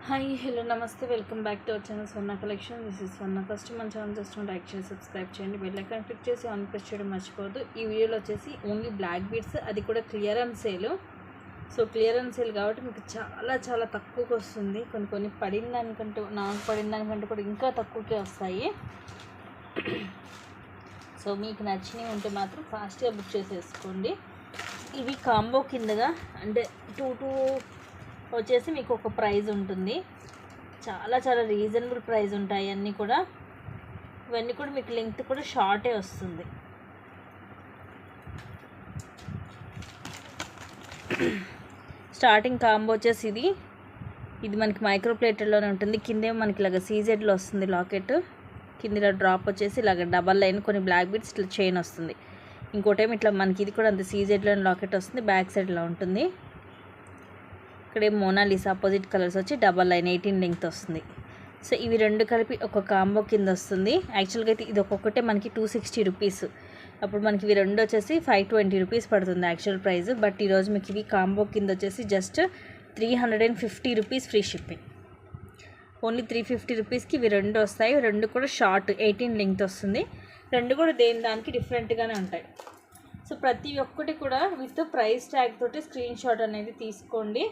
Hi hello నమస్తే welcome back to our channel Swarna collection. This is Swarna. First మన channel just like చేసి subscribe చేయండి, bell icon click చేసి on press చేయడం మర్చిపోవద్దు. ఈ వీడియోలో వచ్చేసి ఓన్లీ బ్లాక్ బీడ్స్, అది కూడా clearance sale. So clearance sale కాబట్టి మీకు చాలా చాలా తక్కువకి వస్తుంది. కొన్ని పడిన దానికంటే, నాకు పడిన దానికంటే కూడా ఇంకా తక్కువకే వస్తాయి. సో మీకు నచ్చినవి ఉంటే మాత్రం ఫాస్ట్గా బుక్ చేసేసుకోండి. ఇవి కాంబో కిందగా అంటే టూ వచ్చేసి మీకు ఒక ప్రైజ్ ఉంటుంది. చాలా చాలా రీజనబుల్ ప్రైస్ ఉంటాయి అన్నీ కూడా. ఇవన్నీ కూడా మీకు లెంగ్త్ కూడా షార్టే వస్తుంది. స్టార్టింగ్ కాంబో వచ్చేసి ఇది మనకి మైక్రో ప్లేటర్లోనే ఉంటుంది. కిందేమో మనకి ఇలాగ సీజెడ్లో వస్తుంది లాకెట్. కింద ఇలా డ్రాప్ వచ్చేసి ఇలాగ డబల్ లైన్ కొన్ని బ్లాక్ బీడ్స్ ఇట్లా చైన్ వస్తుంది. ఇంకోటేమో ఇట్లా మనకి ఇది కూడా అంత సీజెడ్లోనే లాకెట్ వస్తుంది. బ్యాక్ సైడ్ ఇలా ఉంటుంది. ఇక్కడ మోనాలిసా అపోజిట్ కలర్స్ వచ్చి డబల్ లైన్ 18 లెంగ్త్ వస్తుంది. సో ఇవి రెండు కలిపి ఒక కాంబో కింద వస్తుంది. యాక్చువల్గా అయితే ఇది ఒక్కొక్కటే మనకి 260 రూపీస్. అప్పుడు మనకి ఇవి రెండు వచ్చేసి 520 రూపీస్ పడుతుంది యాక్చువల్ ప్రైస్. బట్ ఈరోజు మీకు ఇవి కాంబో కింద వచ్చేసి just 350 rupees free shipping. Only 350 రూపీస్కి ఇవి రెండు వస్తాయి. రెండు కూడా షార్ట్ 18 లెంగ్త్ వస్తుంది. రెండు కూడా దానికి డిఫరెంట్గానే ఉంటాయి. సో ప్రతి ఒక్కటి కూడా విత్ ప్రైస్ ట్యాగ్ తోటి స్క్రీన్ షాట్ అనేది తీసుకోండి.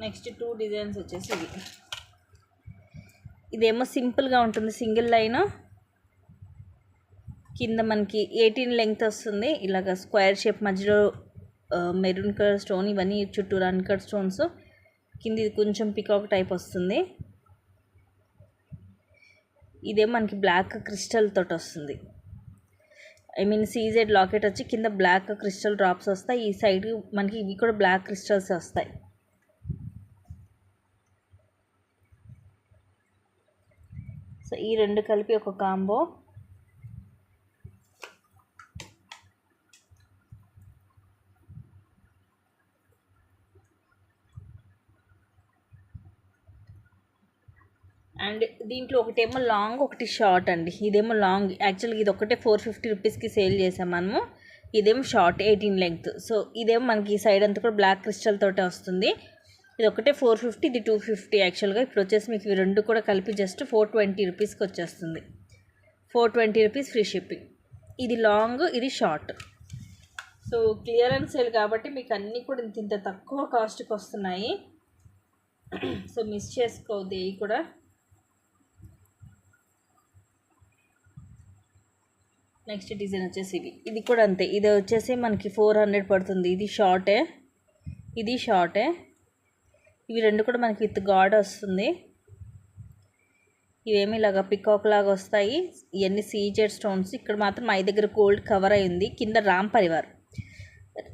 నెక్స్ట్ 2 డిజైన్స్ వచ్చేసి ఇదేమో సింపుల్గా ఉంటుంది. సింగిల్ లైన్ కింద మనకి 18 లెంగ్త్ వస్తుంది. ఇలాగ స్క్వేర్ షేప్ మధ్యలో మెరూన్ కలర్ స్టోన్, ఇవన్నీ చుట్టూరు అన్కట్ స్టోన్స్. కింద ఇది కొంచెం పికాక్ టైప్ వస్తుంది. ఇదేమో మనకి బ్లాక్ క్రిస్టల్ తోటి వస్తుంది. ఐ మీన్ సీజెడ్ లాకెట్ వచ్చి కింద బ్లాక్ క్రిస్టల్ డ్రాప్స్ వస్తాయి. ఈ సైడ్ మనకి ఇవి కూడా బ్లాక్ క్రిస్టల్స్ వస్తాయి. సో ఈ రెండు కలిపి ఒక కాంబో. అండ్ దీంట్లో ఒకటేమో లాంగ్, ఒకటి షార్ట్ అండి. ఇదేమో లాంగ్. యాక్చువల్గా ఇది ఒకటే 450 రూపీస్కి సేల్ చేసాం మనము. ఇదేమో షార్ట్ 18 లెంగ్త్. సో ఇదేమో మనకి ఈ సైడ్ అంతా కూడా బ్లాక్ క్రిస్టల్ తోటే వస్తుంది. ఇది ఒకటే 450, ఇది 250 యాక్చువల్గా. ఇప్పుడు వచ్చేసి మీకు ఇవి రెండు కూడా కలిపి జస్ట్ 420 రూపీస్కి వచ్చేస్తుంది. 420 రూపీస్ ఫ్రీ షిప్పింగ్. ఇది లాంగ్, ఇది షార్ట్. సో క్లియరెన్స్ సేల్ కాబట్టి మీకు అన్నీ కూడా ఇంత తక్కువ కాస్ట్కి వస్తున్నాయి. సో మిస్ చేసుకోవద్దు ఇవి కూడా. నెక్స్ట్ డిజైన్ వచ్చేసి ఇది కూడా అంతే. ఇది వచ్చేసి మనకి 400 పడుతుంది. ఇది షార్టే, ఇది షార్టే. ఇవి రెండు కూడా మనకి విత్ గాడ్ వస్తుంది. ఇవేమి ఇలాగ పికాక్ లాగా వస్తాయి. ఇవన్నీ సీజెడ్ స్టోన్స్. ఇక్కడ మాత్రం మా దగ్గర గోల్డ్ కవర్ అయింది. కింద రామ్ పరివార్,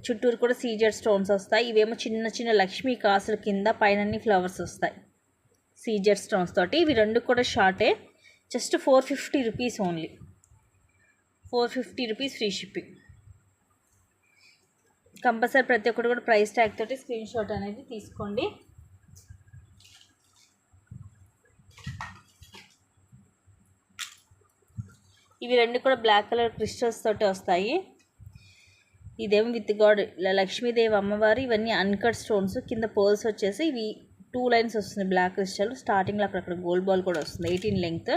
చుట్టూరు కూడా సీజెడ్ స్టోన్స్ వస్తాయి. ఇవేమో చిన్న చిన్న లక్ష్మీ కాసుల కింద, పైన ఫ్లవర్స్ వస్తాయి సీజెడ్ స్టోన్స్ తోటి. ఇవి రెండు కూడా షార్టే. Just 450 rupees only. 450 rupees free shipping. Compulsory ప్రతి ఒక్కటి కూడా ప్రైస్ ట్యాగ్ తోటి స్క్రీన్ షాట్ అనేది తీసుకోండి. ఇవి రెండు కూడా బ్లాక్ కలర్ క్రిస్టల్స్ తోటి వస్తాయి. ఇదేమో విత్ గాడ్ లక్ష్మీదేవి అమ్మవారు. ఇవన్నీ అన్కట్ స్టోన్స్. కింద పర్ల్స్ వచ్చేసి ఇవి 2 లైన్స్ వస్తుంది బ్లాక్ క్రిస్టల్. స్టార్టింగ్లో అక్కడ గోల్డ్ బాల్ కూడా వస్తుంది 18 లెంగ్త్.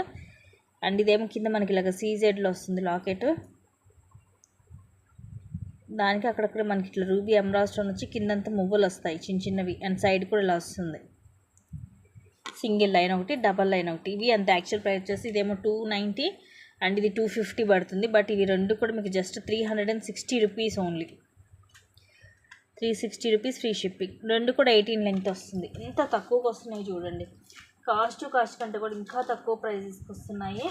అండ్ ఇదేమో కింద మనకి ఇలాగ సీజెడ్లో వస్తుంది లాకెట్. దానికి అక్కడక్కడ మనకి ఇట్లా రూబీ ఎమరాల్డ్ స్టోన్ వచ్చి కిందంతా మువ్వలు వస్తాయి చిన్న చిన్నవి. అండ్ సైడ్ కూడా ఇలా వస్తుంది. సింగిల్ లైన్ ఒకటి, డబల్ లైన్ ఒకటి. ఇవి అంత యాక్చువల్ ప్రైస్ వచ్చేసి ఇదేమో 290 అండ్ ఇది 250 పడుతుంది. బట్ ఇవి రెండు కూడా మీకు just 360 rupees only. 360 rupees free shipping. రెండు కూడా 18 లెంగ్త్ వస్తుంది. ఎంత తక్కువకి వస్తున్నాయి చూడండి. కాస్ట్ కంటే కూడా ఇంకా తక్కువ ప్రైజెస్కి వస్తున్నాయి.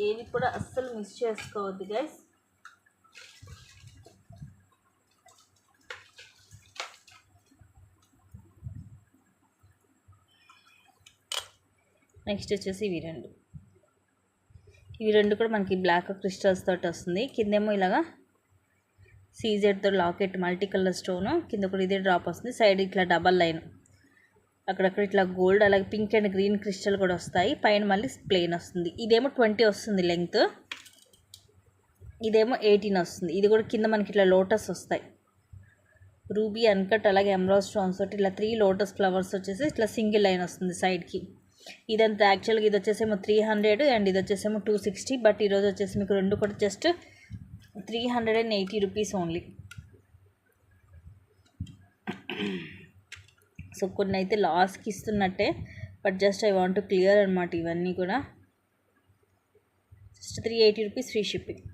ఏది కూడా అస్సలు మిస్ చేసుకోవద్దు గైస్. నెక్స్ట్ వచ్చేసి ఇవి రెండు కూడా మనకి బ్లాక్ క్రిస్టల్స్ తోటి వస్తుంది. కిందేమో ఇలాగా సీజెడ్తో లాకెట్ మల్టీ కలర్ స్టోను. కింద కూడా ఇదే డ్రాప్ వస్తుంది. సైడ్ ఇట్లా డబల్ లైన్ అక్కడక్కడ ఇట్లా గోల్డ్, అలాగే పింక్ అండ్ గ్రీన్ క్రిస్టల్ కూడా వస్తాయి. పైన మళ్ళీ ప్లెయిన్ వస్తుంది. ఇదేమో 20 వస్తుంది లెంగ్త్, ఇదేమో 18 వస్తుంది. ఇది కూడా కింద మనకి ఇట్లా లోటస్ వస్తాయి, రూబీ అన్కట్ అలాగే ఎమరాల్డ్ స్టోన్స్ తోటి ఇట్లా 3 లోటస్ ఫ్లవర్స్ వచ్చేసి ఇట్లా సింగిల్ లైన్ వస్తుంది సైడ్కి. ఇదంతా యాక్చువల్గా ఇది వచ్చేసేమో 300 అండ్ ఇది వచ్చేసేమో 260. బట్ ఈరోజు వచ్చేసి మీకు రెండు కూడా జస్ట్ 380 రూపీస్ ఓన్లీ. సో కొన్ని అయితే లాస్కి ఇస్తున్నట్టే, but just I want to clear అనమాట. ఇవన్నీ కూడా just 380 rupees free shipping.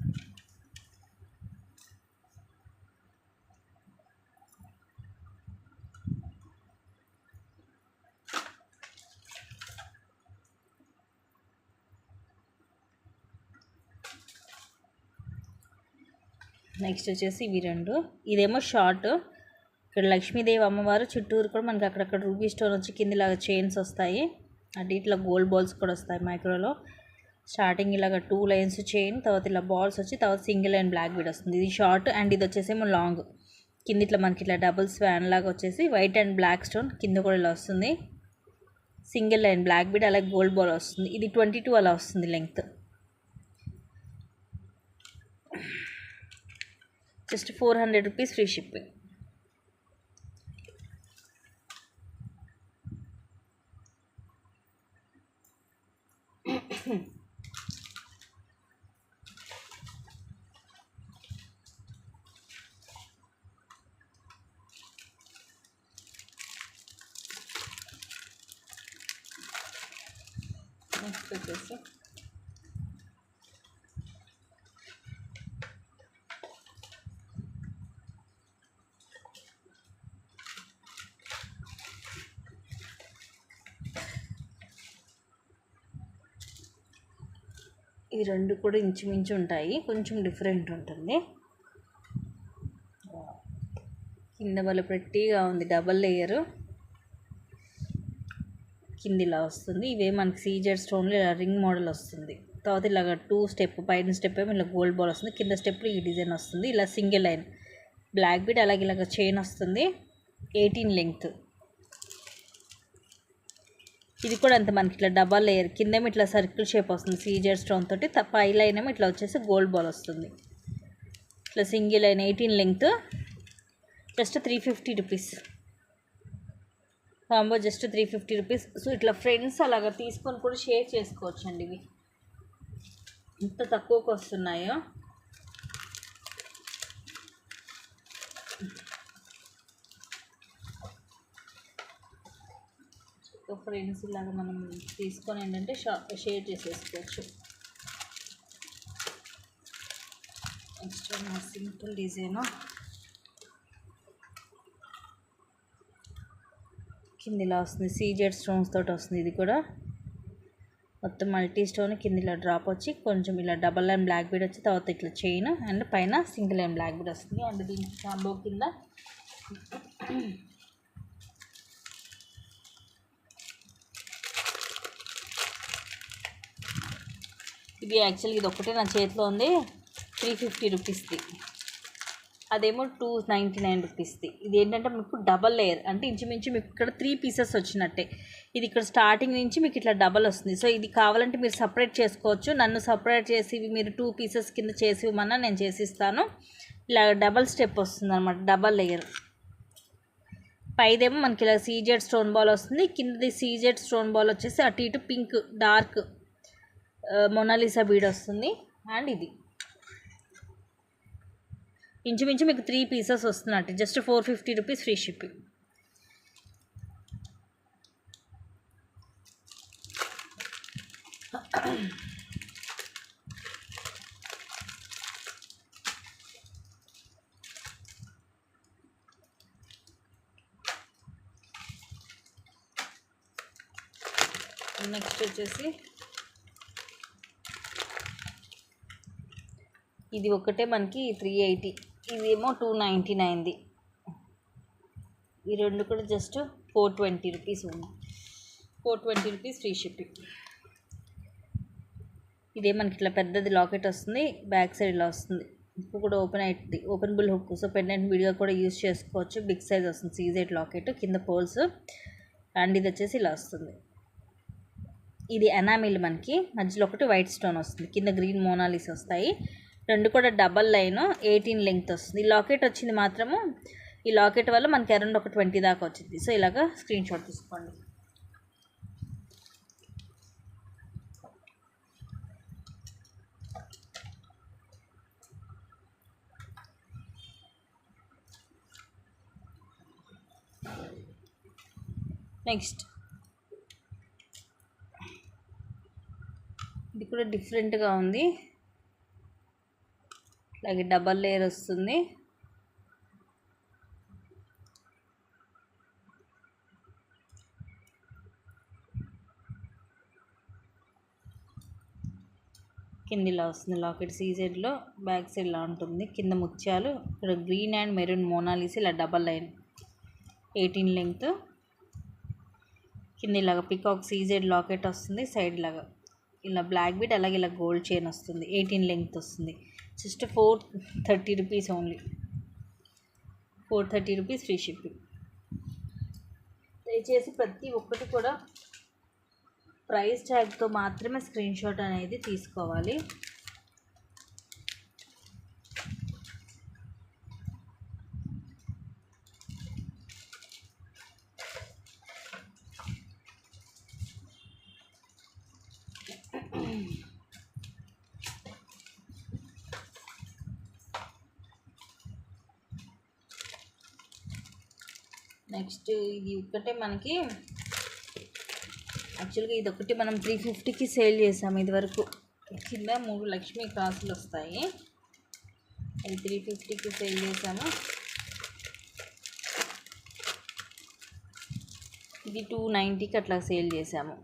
Next వచ్చేసి ఇవి రెండు. ఇదేమో షార్ట్, ఇక్కడ లక్ష్మీదేవి అమ్మవారు చుట్టూరు కూడా మనకి అక్కడక్కడ రూబీ స్టోన్ వచ్చి కిందిలాగా చైన్స్ వస్తాయి. అంటే ఇట్లా గోల్డ్ బాల్స్ కూడా వస్తాయి మైక్రోలో. స్టార్టింగ్ ఇలాగ 2 లైన్స్ చైన్, తర్వాత ఇలా బాల్స్ వచ్చి తర్వాత సింగిల్ లైన్ బ్లాక్ బీడ్ వస్తుంది. ఇది షార్ట్ అండ్ ఇది వచ్చేసేమో లాంగ్. కింద ఇట్లా మనకి ఇట్లా డబుల్ స్వాన్ లాగా వచ్చేసి వైట్ అండ్ బ్లాక్ స్టోన్ కింద కూడా ఇలా వస్తుంది. సింగిల్ లైన్ బ్లాక్ బీడ్ అలాగే గోల్డ్ బాల్ వస్తుంది. ఇది 22 అలా వస్తుంది length. Just 400 rupees free shipping. Next వచ్చేసి ఈ రెండు కూడా ఇంచుమించు ఉంటాయి, కొంచెం డిఫరెంట్ ఉంటుంది. కింద వల్ల ప్రెట్టీగా ఉంది, డబల్ లేయరు కింద ఇలా వస్తుంది. ఇవే మనకి సీజెడ్ స్టోన్లో ఇలా రింగ్ మోడల్ వస్తుంది. తర్వాత ఇలాగ 2 స్టెప్, పైన స్టెప్ ఏమో ఇలా గోల్డ్ బాల్ వస్తుంది, కింద స్టెప్లో ఈ డిజైన్ వస్తుంది. ఇలా సింగిల్ లైన్ బ్లాక్ బీడ్ అలాగే ఇలాగ చైన్ వస్తుంది. 18 లెంగ్త్. ఇది కూడా అంత మనకి ఇట్లా డబల్ లేయర్, కిందేమో ఇట్లా సర్కిల్ షేప్ వస్తుంది సీజెడ్ స్టోన్ తోటి, పై లైన్ ఏమో ఇట్లా వచ్చేసి గోల్డ్ బాల్ వస్తుంది. ఇట్లా single line 18 length. Just 350 rupees combo, just 350 rupees. So ఇట్లా ఫ్రెండ్స్ అలాగా తీసుకొని కూడా షేర్ చేసుకోవచ్చు అండి. ఇవి ఇంత తక్కువకి వస్తున్నాయో. ఫ్రెండ్స్ ఇలాగా మనం తీసుకొని ఏంటంటే షేర్ చేసేసుకోవచ్చు. నెక్స్ట్ సింపుల్ డిజైన్ కింద ఇలా వస్తుంది, సీజెడ్ స్టోన్స్ తోటి వస్తుంది. ఇది కూడా మొత్తం మల్టీ స్టోన్, కింద ఇలా డ్రాప్ వచ్చి కొంచెం ఇలా డబల్ లైన్ బ్లాక్ బీడ్ వచ్చి తర్వాత ఇట్లా చైన్ అండ్ పైన సింగిల్ లైన్ బ్లాక్ బీడ్ వస్తుంది. అండ్ దీనికి కాంబో కింద ఇది యాక్చువల్గా ఇది ఒకటే నా చేతిలో ఉంది, 350 రూపీస్ది. అదేమో 299 రూపీస్ది. ఇది ఏంటంటే మీకు డబల్ లేయర్, అంటే ఇంచుమించు మీకు ఇక్కడ 3 పీసెస్ వచ్చినట్టే. ఇది ఇక్కడ స్టార్టింగ్ నుంచి మీకు ఇట్లా డబల్ వస్తుంది. సో ఇది కావాలంటే మీరు సపరేట్ చేసుకోవచ్చు. నన్ను సపరేట్ చేసి మీరు 2 పీసెస్ కింద చేసి ఇవ్వమన్నా నేను చేసిస్తాను. ఇలా డబల్ స్టెప్ వస్తుంది అనమాట, డబల్ లేయర్. పైదేమో మనకి ఇలా సీజెడ్ స్టోన్ బాల్ వస్తుంది, కిందది సీజెడ్ స్టోన్ బాల్ వచ్చేసి అటు ఇటు పింక్ డార్క్ మొనాలిసా బీడ్ వస్తుంది. అండ్ ఇది ఇంచుమించు మీకు 3 పీసెస్ వస్తున్నట్టు. Just 450 rupees free shipping. Next వచ్చేసి ఇది ఒకటే మనకి 380, ఇదేమో 299ది. ఈ రెండు కూడా జస్ట్ 420 రూపీస్ ఉంది. 420 రూపీస్ ఫ్రీ షిప్పింగ్. ఇదే మనకి ఇట్లా పెద్దది లాకెట్ వస్తుంది, బ్యాక్ సైడ్ ఇలా వస్తుంది. హుక్ కూడా ఓపెనబుల్ హుక్, సో పెండెంట్ విడిగా కూడా యూజ్ చేసుకోవచ్చు. బిగ్ సైజ్ వస్తుంది సీజెడ్ లాకెట్, కింద పోల్స్. అండ్ ఇది వచ్చేసి ఇలా వస్తుంది. ఇది ఎనామిల్, మనకి మధ్యలో ఒకటి వైట్ స్టోన్ వస్తుంది, కింద గ్రీన్ మోనాలిస్ వస్తాయి. రెండు కూడా డబల్ లైన్ 18 లెంగ్త్ వస్తుంది. ఈ లాకెట్ వచ్చింది మాత్రము, ఈ లాకెట్ వల్ల మనకి అరౌండ్ ఒక 20 దాకా వచ్చింది. సో ఇలాగా స్క్రీన్ షాట్ తీసుకోండి. నెక్స్ట్ ఇది కూడా డిఫరెంట్గా ఉంది, అలాగే డబల్ లేయర్ వస్తుంది. కింద ఇలా వస్తుంది లాకెట్, సీజెడ్లో బ్యాక్ సైడ్ ఇలా ఉంటుంది. కింద ముత్యాలు, ఇక్కడ గ్రీన్ అండ్ మెరూన్ మోనాలిస్, ఇలా డబల్ లైన్ 18 లెంగ్త్. కింద ఇలాగ పికాక్ సీజెడ్ లాకెట్ వస్తుంది, సైడ్ లాగా ఇలా బ్లాక్ బీట్, అలాగే ఇలా గోల్డ్ చైన్ వస్తుంది, 18 లెంగ్త్ వస్తుంది. Just 430 rupees only, 430 rupees free shipping. దయచేసి ప్రతి ఒక్కటి కూడా ప్రైస్ ట్యాగ్తో మాత్రమే స్క్రీన్ షాట్ అనేది తీసుకోవాలి. నెక్స్ట్ ఇది ఒక్కటే మనకి, యాక్చువల్గా ఇది ఒకటి మనం 350కి సేల్ చేసాము ఇదివరకు. కింద 3 లక్ష్మీ కాసులు వస్తాయి, అది 350కి సేల్ చేసాము. ఇది 290కి అట్లా సేల్ చేసాము.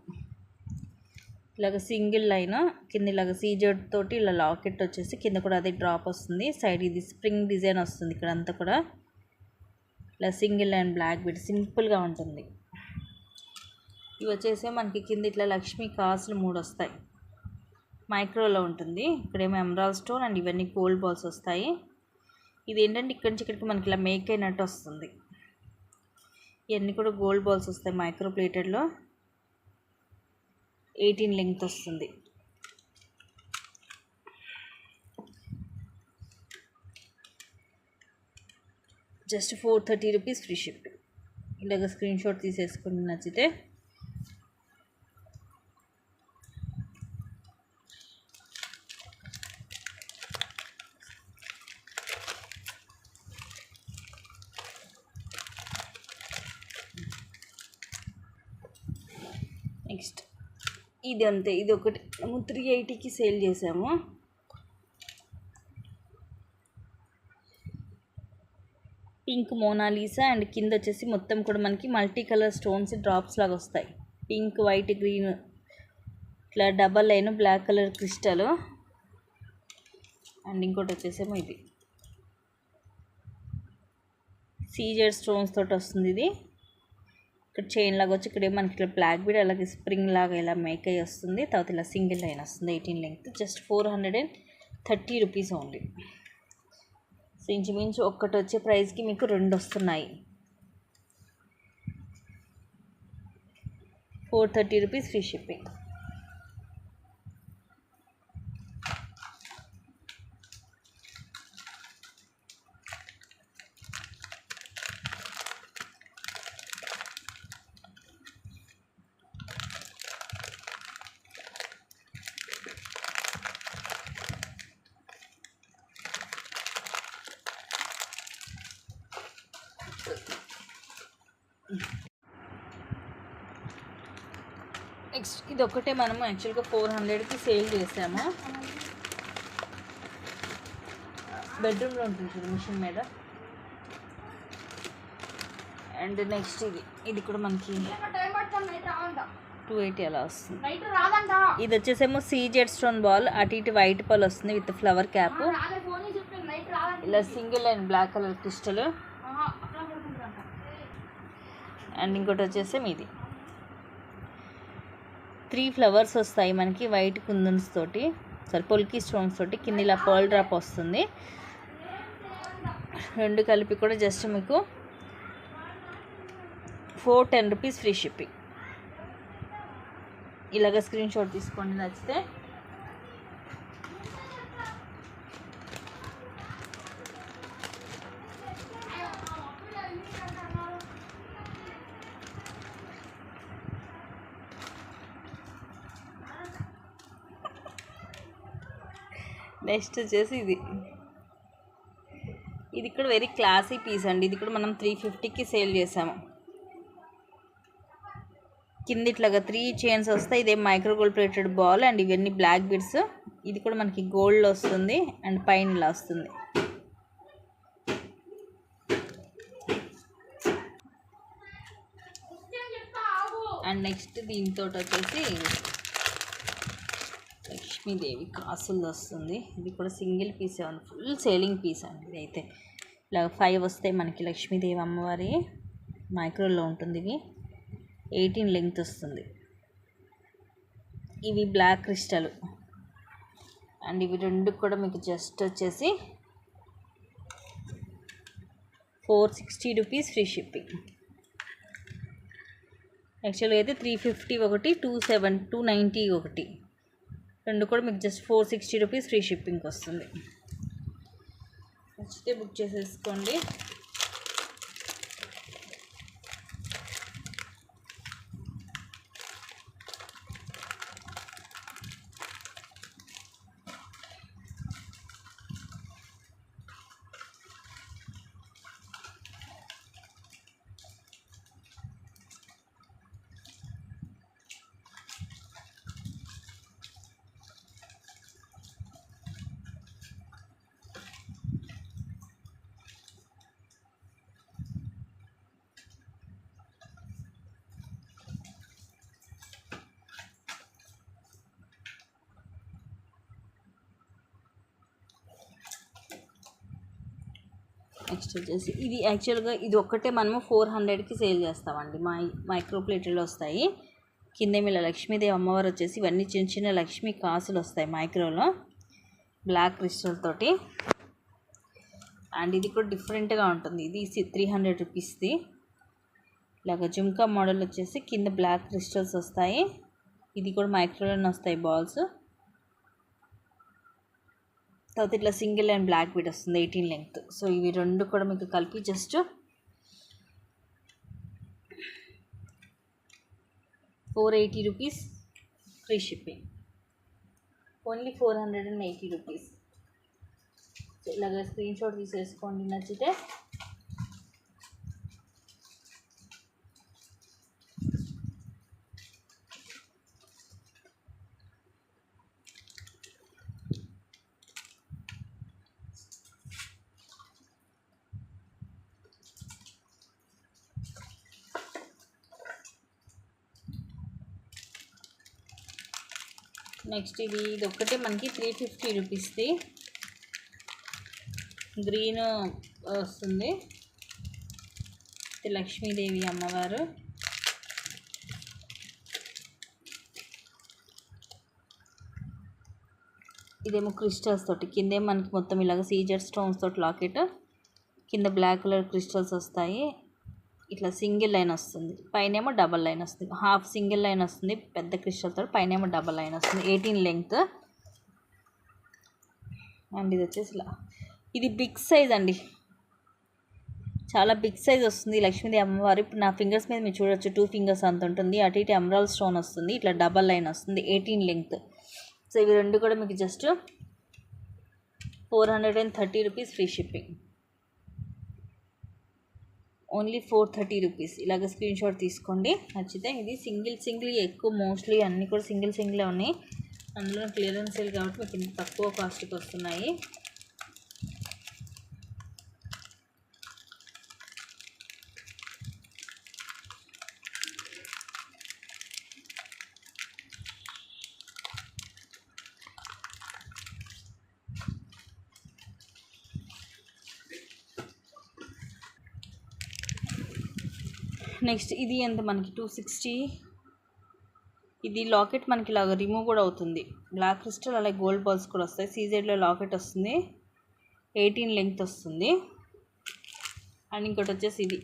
ఇలాగ సింగిల్ లైన్, కింద ఇలాగ సీజెడ్ తోటి ఇలా లాకెట్ వచ్చేసి, కింద కూడా అదే డ్రాప్ వస్తుంది. సైడ్ ఇది స్ప్రింగ్ డిజైన్ వస్తుంది, ఇక్కడ అంతా కూడా ఇలా సింగిల్ లైన్ బ్లాక్ బీట్, సింపుల్గా ఉంటుంది. ఇవి వచ్చేసి మనకి కింద ఇట్లా లక్ష్మీ కాసులు 3 వస్తాయి, మైక్రోలో ఉంటుంది. ఇక్కడేమో ఎమరాల్డ్ స్టోన్ అండ్ ఇవన్నీ గోల్డ్ బాల్స్ వస్తాయి. ఇది ఏంటంటే ఇక్కడి నుంచి ఇక్కడికి మనకి ఇలా మేక్ అయినట్టు వస్తుంది. ఇవన్నీ కూడా గోల్డ్ బాల్స్ వస్తాయి, మైక్రో ప్లేటెడ్లో 18 లెంగ్త్ వస్తుంది. Just 430 rupees free shipping. ఇలాగ స్క్రీన్ షాట్ తీసేసుకుని నచ్చితే నెక్స్ట్ ఇది అంతే, ఇది ఒకటి మేము 380కి సేల్ చేసాము. పింక్ మోనాలిసా అండ్ కింద వచ్చేసి మొత్తం కూడా మనకి మల్టీ కలర్ స్టోన్స్ డ్రాప్స్ లాగా వస్తాయి. పింక్, వైట్, గ్రీన్, ఇట్లా double line black colour crystal. And ఇంకోటి వచ్చేసేమో ఇది సీజెడ్ స్టోన్స్ తోటి వస్తుంది. ఇది ఇక్కడ చైన్ లాగా వచ్చి ఇక్కడ మనకి ఇట్లా బ్లాక్ బీడ్, అలాగే స్ప్రింగ్ లాగా ఇలా మేక్ అయ్యి వస్తుంది. తర్వాత ఇలా సింగిల్ లైన్ వస్తుంది 18 length. Just 430 rupees only. So ఇంచుమించు ఒక్కటి వచ్చే ప్రైస్కి మీకు 2 వస్తున్నాయి. 430 రూపీస్ ఫ్రీ షిప్పింగ్. నెక్స్ట్ ఇది ఒకటే మనము యాక్చువల్గా 400కి సేల్ చేసాము. బెడ్రూమ్లో ఉంటుంది చూడు మిషన్ మీద. అండ్ నెక్స్ట్ ఇది కూడా మనకి 280 అలా వస్తుంది. ఇది వచ్చేసేమో సీజెడ్ స్టోన్ బాల్, అటు ఇటు వైట్ బాల్ వస్తుంది విత్ ఫ్లవర్ క్యాప్. ఇలా single and black colour crystal. And ఇంకోటి వచ్చేసి ఇది 3 ఫ్లవర్స్ వస్తాయి మనకి వైట్ కుందన్స్ తోటి, పొల్కీ స్టోన్స్ తోటి. కింద ఇలా పర్ల్ డ్రాప్ వస్తుంది. రెండు కలిపి కూడా జస్ట్ మీకు 410 రూపీస్ ఫ్రీ షిప్పింగ్. ఇలాగ స్క్రీన్ షాట్ తీసుకోండి నచ్చితే. నెక్స్ట్ వచ్చేసి ఇది కూడా వెరీ క్లాసీ పీస్ అండి. ఇది కూడా మనం 350కి సేల్ చేసాము. కింద ఇట్లాగా 3 చైన్స్ వస్తాయి. ఇదే micro gold plated ball and ఇవన్నీ బ్లాక్ బిడ్స్. ఇది కూడా మనకి గోల్డ్లో వస్తుంది అండ్ పైన ఇలా వస్తుంది. అండ్ నెక్స్ట్ దీంతో వచ్చేసి లక్ష్మీదేవి కాసులు వస్తుంది. ఇది కూడా single piece, full selling piece అండి. ఇది అయితే ఇలా 5 వస్తాయి మనకి. లక్ష్మీదేవి అమ్మవారి మైక్రోలో ఉంటుంది. ఇది 18 లెంగ్త్ వస్తుంది. ఇవి బ్లాక్ క్రిస్టల్ అండ్ ఇవి రెండు కూడా మీకు జస్ట్ వచ్చేసి 460 రూపీస్ ఫ్రీ షిప్పింగ్. యాక్చువల్గా అయితే 350 ఒకటి, 290 ఒకటి, రెండు కూడా మీకు జస్ట్ 460 రూపీస్ ఫ్రీ షిప్పింగ్కి వస్తుంది. నచ్చితే బుక్ చేసేసుకోండి. నెక్స్ట్ వచ్చేసి ఇది యాక్చువల్గా ఇది ఒక్కటే మనము 400కి సేల్ చేస్తామండి. మైక్రో ప్లేట్లు వస్తాయి. కింద ఇలా లక్ష్మీదేవి అమ్మవారు వచ్చేసి ఇవన్నీ చిన్న చిన్న లక్ష్మీ కాసులు వస్తాయి మైక్రోలో బ్లాక్ క్రిస్టల్ తోటి. అండ్ ఇది కూడా డిఫరెంట్గా ఉంటుంది. ఇది 300 రూపీస్ది. ఇలాగ జుమ్కా మోడల్ వచ్చేసి కింద బ్లాక్ క్రిస్టల్స్ వస్తాయి. ఇది కూడా మైక్రోలోనే వస్తాయి బాల్స్. తర్వాత ఇట్లా సింగిల్ అండ్ బ్లాక్ బీట్ వస్తుంది 18 లెంగ్త్. సో ఇవి రెండు కూడా మీకు కలిపి just 480 rupees free shipping. Only 480 rupees. ఇలాగ స్క్రీన్ షాట్ తీసేసుకోండి నచ్చితే. నెక్స్ట్ ఇది ఒక్కటే మనకి 350 రూపీస్ది గ్రీన్ వస్తుంది. లక్ష్మీదేవి అమ్మవారు. ఇదేమో క్రిస్టల్స్ తోటి, కిందేమో మనకి మొత్తం ఇలాగ సీజెడ్ స్టోన్స్ తోటి లాకెట్, కింద బ్లాక్ కలర్ క్రిస్టల్స్ వస్తాయి. ఇట్లా సింగిల్ లైన్ వస్తుంది, పైనేమో డబల్ లైన్ వస్తుంది. హాఫ్ సింగిల్ లైన్ వస్తుంది పెద్ద క్రిస్టల్తో, పైనేమో డబల్ లైన్ వస్తుంది. 18 లెంగ్త్. అండ్ ఇది వచ్చేసి ఇలా, ఇది బిగ్ సైజ్ అండి, చాలా బిగ్ సైజ్ వస్తుంది లక్ష్మీదేవి అమ్మవారు. ఇప్పుడు నా ఫింగర్స్ మీద మీరు చూడొచ్చు 2 ఫింగర్స్ అంత ఉంటుంది. అటు ఇటు ఎమరాల్డ్ స్టోన్ వస్తుంది, ఇట్లా డబల్ లైన్ వస్తుంది. 18 లెంగ్త్. సో ఇవి రెండు కూడా మీకు just 430 rupees free shipping. Only 430 rupees. ఇలాగ స్క్రీన్ షాట్ తీసుకోండి నచ్చితే. ఇది సింగిల్ ఎక్కువ, మోస్ట్లీ అన్నీ కూడా సింగిలే ఉన్నాయి. అందులో క్లియరెన్స్ సేల్ కాబట్టి మీకు ఇంత తక్కువ కాస్ట్కి వస్తున్నాయి. నెక్స్ట్ ఇది ఎంత మనకి 260. ఇది లాకెట్ మనకి ఇలాగ రిమూవ్ కూడా అవుతుంది. బ్లాక్ క్రిస్టల్ అలాగే గోల్డ్ బాల్స్ కూడా వస్తాయి. సీజెడ్లో లాకెట్ వస్తుంది, 18 లెంగ్త్ వస్తుంది. అండ్ ఇంకోటి వచ్చేసి ఇది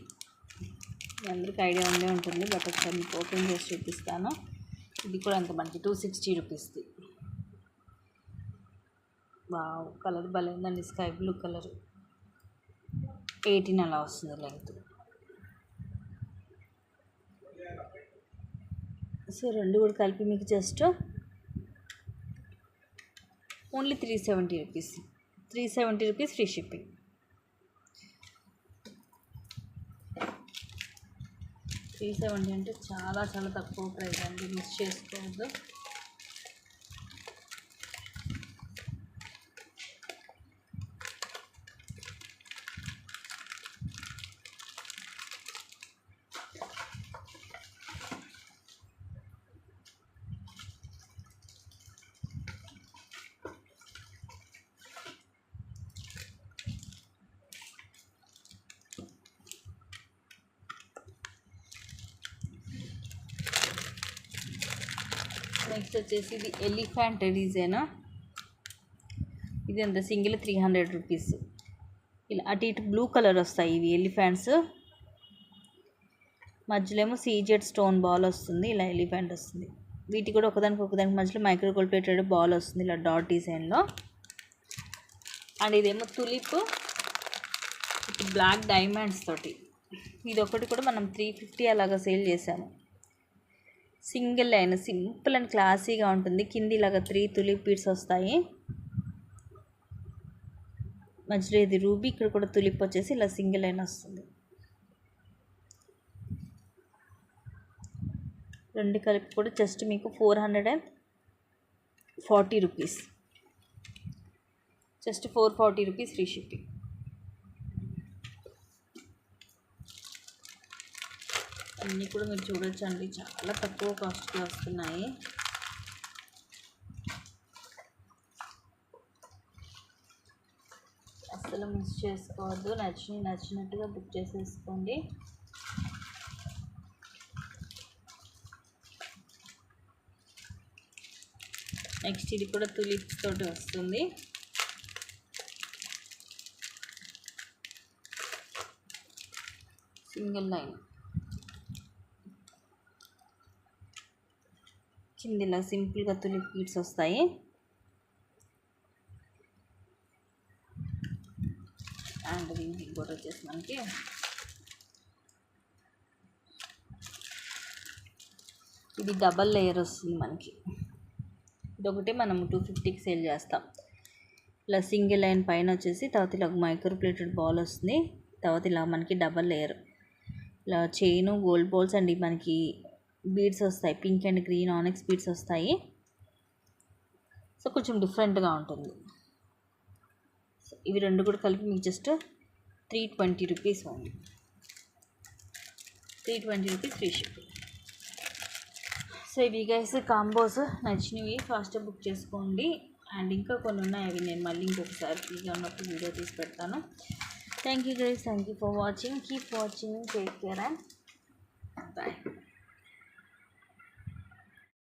మీ అందరికీ ఐడియా ఉండే ఉంటుంది, బట్ ఒకసారి మీకు ఓపెన్ చేసి చూపిస్తాను. ఇది కూడా అంత మనకి 260 రూపీస్ది. వావ్, కలర్ భలే ఉందండి, స్కై బ్లూ కలర్. 18 అలా వస్తుంది లెంగ్త్. సో రెండు కూడా కలిపి మీకు just only 370 rupees. 370 rupees free shipping. $370 అంటే చాలా చాలా తక్కువ ప్రైస్ అండి, మిస్ చేసుకోవద్దు. నెక్స్ట్ వచ్చేసి ఇది ఎలిఫెంట్ డిజైన్. ఇది అంత సింగిల్ 300 రూపీస్. ఇలా అటు ఇటు బ్లూ కలర్ వస్తాయి ఇవి ఎలిఫెంట్స్. మధ్యలో ఏమో సీజెడ్ స్టోన్ బాల్ వస్తుంది, ఇలా ఎలిఫెంట్ వస్తుంది. వీటి కూడా ఒకదానికి మధ్యలో మైక్రో గోల్డ్ ప్లేటెడ్ బాల్ వస్తుంది ఇలా డాట్ డిజైన్లో. అండ్ ఇదేమో తులిప్ విత్ బ్లాక్ డైమండ్స్ తోటి. ఇది ఒకటి కూడా మనం 350 అలాగా సేల్ చేసాము. సింగిల్ లైన్, సింపుల్ అండ్ క్లాసీగా ఉంటుంది. కింది ఇలాగా 3 తులిప్ బీడ్స్ వస్తాయి. మధ్యలో ఇది రూబీ, ఇక్కడ కూడా తులిప్ వచ్చేసి ఇలా సింగిల్ లైన్ వస్తుంది. రెండు కలిపి కూడా జస్ట్ మీకు 440 rupees. Just 440 rupees free shipping. అన్నీ కూడా మీరు చూడొచ్చు అండి, చాలా తక్కువ కాస్ట్కి వస్తున్నాయి. అసలు మిస్ చేసుకోవద్దు. నచ్చినట్టుగా బుక్ చేసేసుకోండి. నెక్స్ట్ ఇది కూడా తులిప్స్ తోటి వస్తుంది. సింగిల్ లైన్, కిందిలా సింపుల్గా తులిప్ బీడ్స్ వస్తాయి. అండ్ దీనికి ఇంకోటి వచ్చేసి మనకి ఇది డబల్ లేయర్ వస్తుంది మనకి. ఇదొకటి మనం 250కి సేల్ చేస్తాం. ఇలా సింగిల్ లైన్ పైన వచ్చేసి తర్వాత ఇలా మైక్రో ప్లేటెడ్ బాల్ వస్తుంది. తర్వాత ఇలా మనకి డబల్ లేయర్ ఇలా చైను గోల్డ్ బాల్స్ అండ్ మనకి బీడ్స్ వస్తాయి, పింక్ అండ్ గ్రీన్ ఆనెక్స్ బీడ్స్ వస్తాయి. సో కొంచెం డిఫరెంట్గా ఉంటుంది. సో ఇవి రెండు కూడా కలిపి మీకు just 320 rupees only. 320 rupees free shipping. So ఇవి గైస్ కాంబోస్ నచ్చినవి ఫాస్ట్గా బుక్ చేసుకోండి. అండ్ ఇంకా కొన్ని ఉన్నాయి, అవి నేను మళ్ళీ ఇంకొకసారి ఫ్రీగా ఉన్నప్పుడు వీడియో తీసి పెడతాను. Thank you guys, thank you for watching. Keep watching, take care and